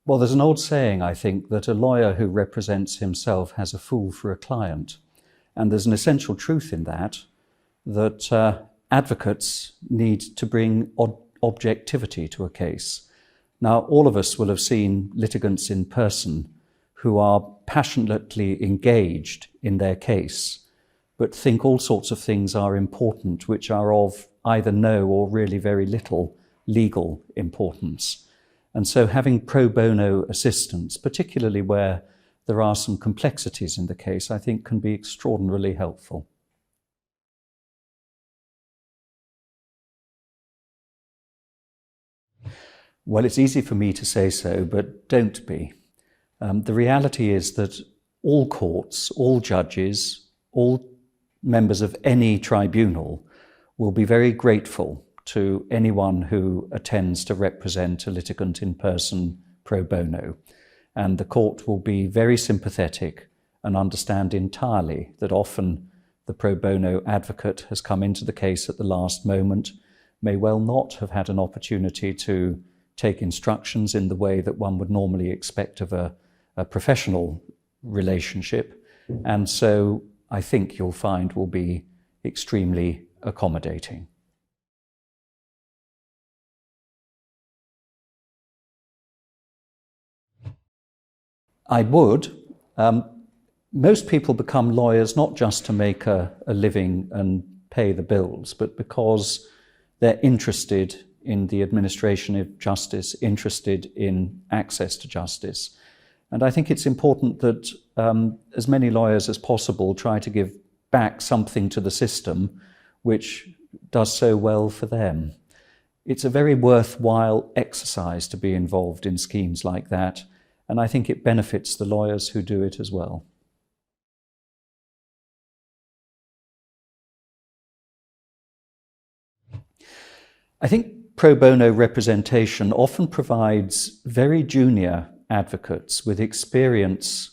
Well, there's an old saying, I think, that a lawyer who represents himself has a fool for a client. And there's an essential truth in that, advocates need to bring objectivity to a case. Now, all of us will have seen litigants in person who are passionately engaged in their case, but think all sorts of things are important which are of either no or really very little legal importance. And so having pro bono assistance, particularly where there are some complexities in the case, I think can be extraordinarily helpful. Well, it's easy for me to say so, but don't be. The reality is that all courts, all judges, all members of any tribunal will be very grateful to anyone who attends to represent a litigant in person pro bono. And the court will be very sympathetic and understand entirely that often the pro bono advocate has come into the case at the last moment, may well not have had an opportunity to take instructions in the way that one would normally expect of a professional relationship. And so I think you'll find will be extremely accommodating. I would. Most people become lawyers not just to make a living and pay the bills, but because they're interested in the administration of justice, interested in access to justice. And I think it's important that as many lawyers as possible try to give back something to the system which does so well for them. It's a very worthwhile exercise to be involved in schemes like that, and I think it benefits the lawyers who do it as well. I think pro bono representation often provides very junior advocates with experience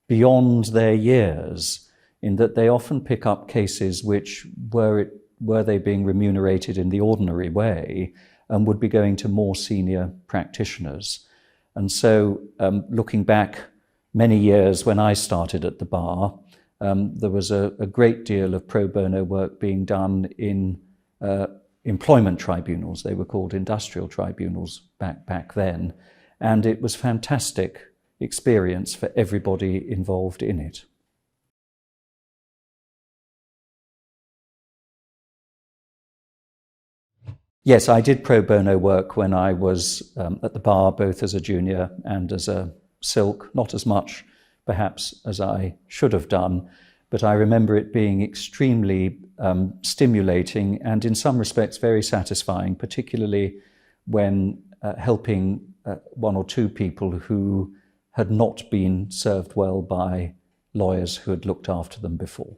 beyond their years, in that they often pick up cases which, were they being remunerated in the ordinary way, would be going to more senior practitioners. And so looking back many years when I started at the bar, there was a great deal of pro bono work being done in employment tribunals. They were called industrial tribunals back then. And it was fantastic experience for everybody involved in it. Yes, I did pro bono work when I was at the bar, both as a junior and as a silk, not as much perhaps as I should have done, but I remember it being extremely stimulating and in some respects very satisfying, particularly when helping one or two people who had not been served well by lawyers who had looked after them before.